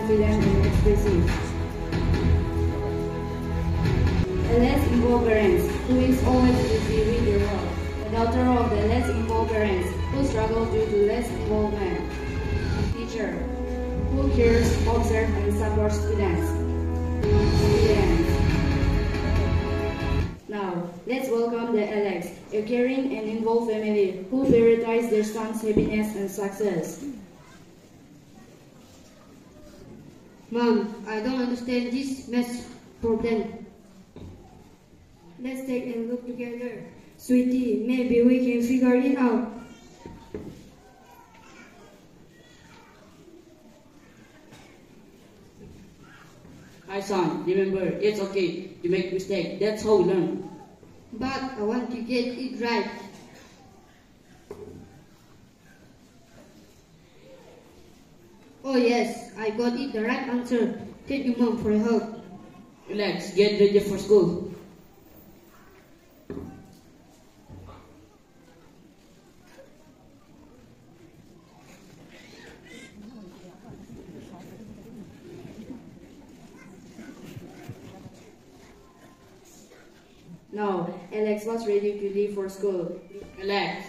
confident and expressive. A less involved parent who is always busy with their work. The daughter of the less involved parents who struggle due to less involvement. Teacher who cares, observes, and supports students. Now, let's welcome the Alex, a caring and involved family who prioritize their son's happiness and success. Mom, I don't understand this math problem. Let's take a look together. Sweetie, maybe we can figure it out. Hi son, remember, it's okay to make mistakes. That's how we learn. But I want to get it right. Oh yes, I got it the right answer. Thank you, Mom, for your help. Relax, get ready for school. Now, Alex was ready to leave for school. Alex,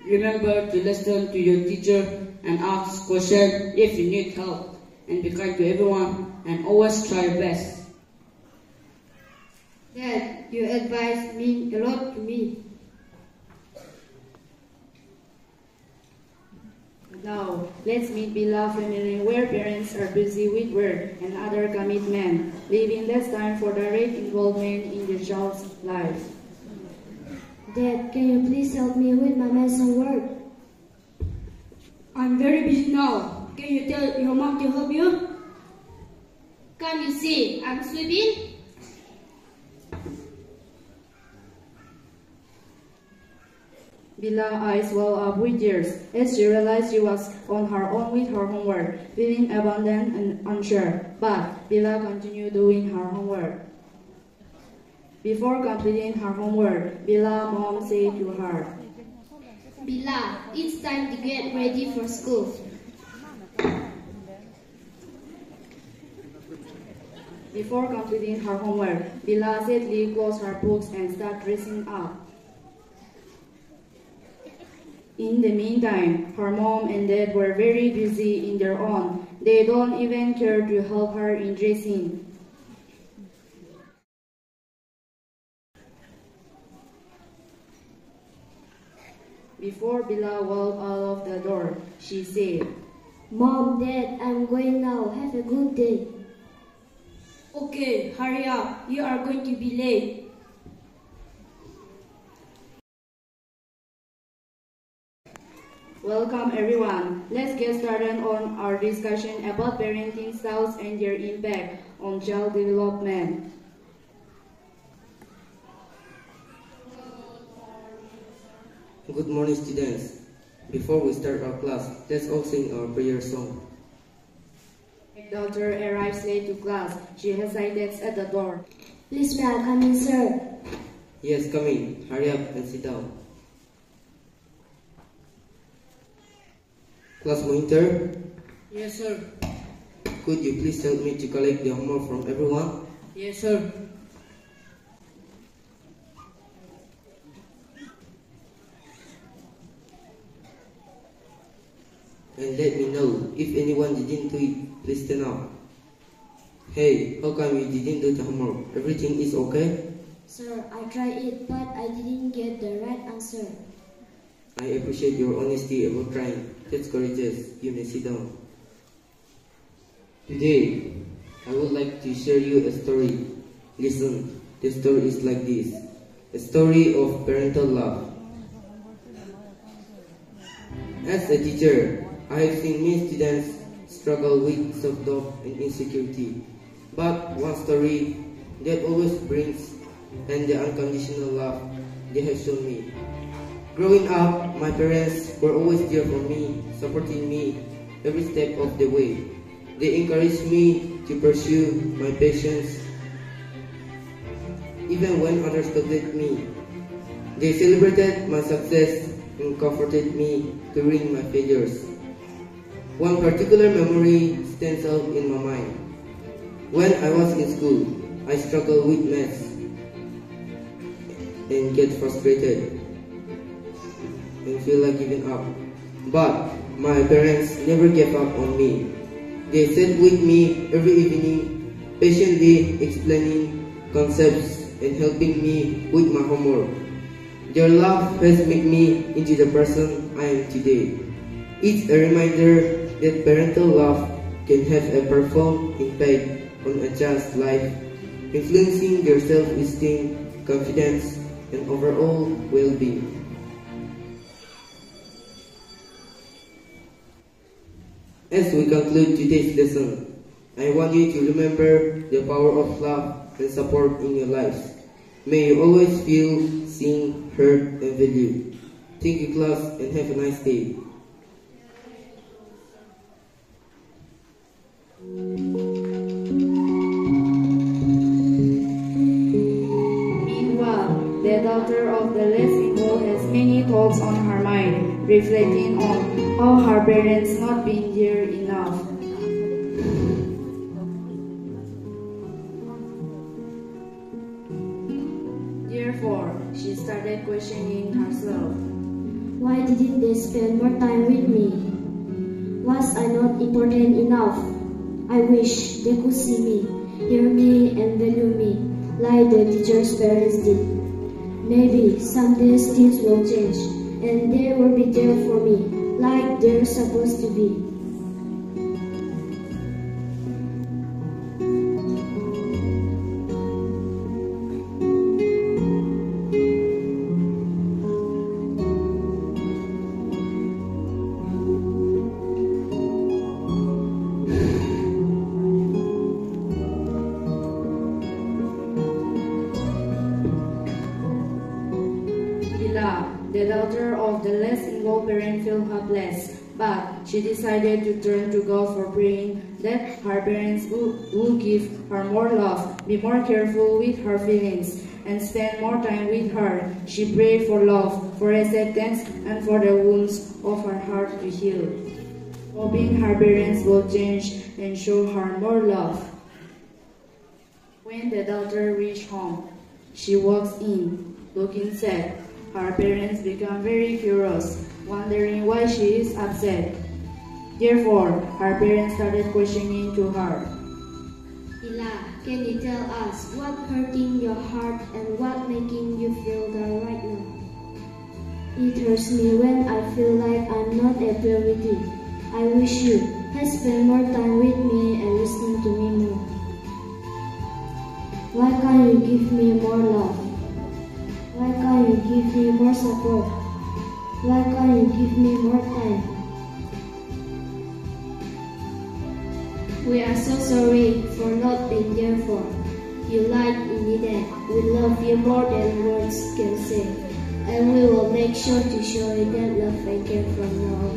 remember to listen to your teacher and ask questions if you need help. And be kind to everyone and always try your best. Dad, your advice means a lot to me. Now, let's meet Bila family where parents are busy with work and other commitments, leaving less time for direct involvement in their child's life. Dad, can you please help me with my math homework? I'm very busy now. Can you tell your mom to help you? Can't you see I'm sleeping? Bila's eyes well up with tears as she realized she was on her own with her homework, feeling abandoned and unsure. But Bila continued doing her homework. Before completing her homework, Bila's mom said to her, Bila, it's time to get ready for school. Before completing her homework, Bila sadly closed her books and started dressing up. In the meantime, her mom and dad were very busy in their own. They don't even care to help her in dressing. Before Bila walked out of the door, she said, Mom, Dad, I'm going now. Have a good day. Okay, hurry up. You are going to be late. Welcome everyone. Let's get started on our discussion about parenting styles and their impact on child development. Good morning, students. Before we start our class, let's all sing our prayer song. Daughter arrives late to class. She hesitates at the door. Please, may I come in, sir? Yes, come in. Hurry up and sit down. Class monitor, Yes, sir. could you please help me to collect the homework from everyone? Yes, sir. And let me know if anyone didn't do it. Please stand up. Hey, how come you didn't do the homework? Everything is okay? Sir, I tried it, but I didn't get the right answer. I appreciate your honesty about trying. That's courageous. You may sit down. Today, I would like to share you a story. Listen, the story is like this. A story of parental love. As a teacher, I have seen many students struggle with self-doubt and insecurity. But one story that always brings and the unconditional love they have shown me. Growing up, my parents were always there for me, supporting me every step of the way. They encouraged me to pursue my passions, even when others doubted me. They celebrated my success and comforted me during my failures. One particular memory stands out in my mind. When I was in school, I struggled with maths and get frustrated and feel like giving up. But my parents never gave up on me. They sat with me every evening, patiently explaining concepts and helping me with my homework. Their love has made me into the person I am today. It's a reminder that parental love can have a profound impact on a child's life, influencing their self-esteem, confidence, and overall well-being. As we conclude today's lesson, I want you to remember the power of love and support in your lives. May you always feel seen, heard, and valued. Thank you, class, and have a nice day. Meanwhile, the daughter of the less involved has many thoughts on her mind, reflecting on how her parents not been there enough. Therefore, she started questioning herself. Why didn't they spend more time with me? Was I not important enough? I wish they could see me, hear me, and value me, like the teacher's parents did. Maybe someday things will change, and they will be there for me, like they're supposed to be. The daughter of the less involved parent felt helpless, but she decided to turn to God for praying that her parents would give her more love, be more careful with her feelings, and spend more time with her. She prayed for love, for acceptance, and for the wounds of her heart to heal, hoping her parents will change and show her more love. When the daughter reached home, she walks in, looking sad. Her parents become very curious, wondering why she is upset. Therefore, her parents started questioning to her. Ila, can you tell us what hurting your heart and what making you feel down right now? It hurts me when I feel like I'm not able with you. I wish you had spent more time with me and listened to me more. Why can't you give me more love? Why can't you give me more support? Why can't you give me more time? We are so sorry for not being there for you like we needed. We love you more than words can say, and we will make sure to show you that love and care from now on.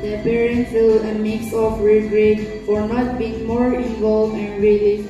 The parents feel a mix of regret for not being more involved and relief.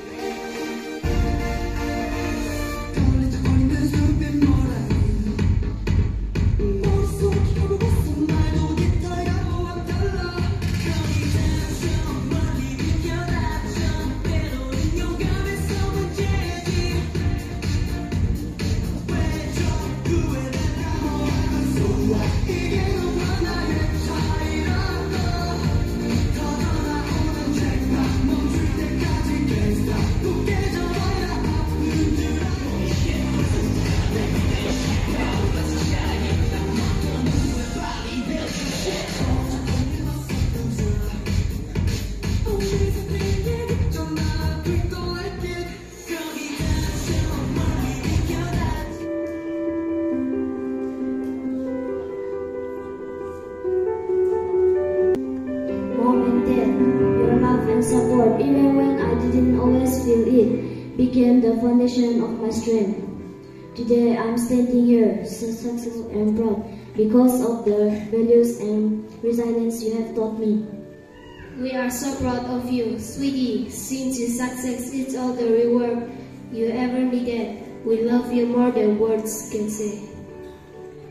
Support, even when I didn't always feel it, became the foundation of my strength. Today I'm standing here, so successful and proud, because of the values and resilience you have taught me. We are so proud of you, sweetie. Since your success is all the reward you ever needed, we love you more than words can say.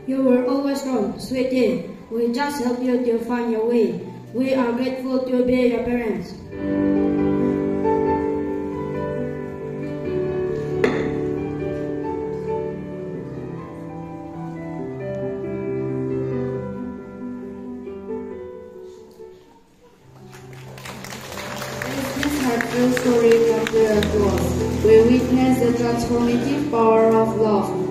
You were always strong, sweetie. We just help you to find your way. We are grateful to be your parents. This heartfelt story comes to a close. We witness the transformative power of love.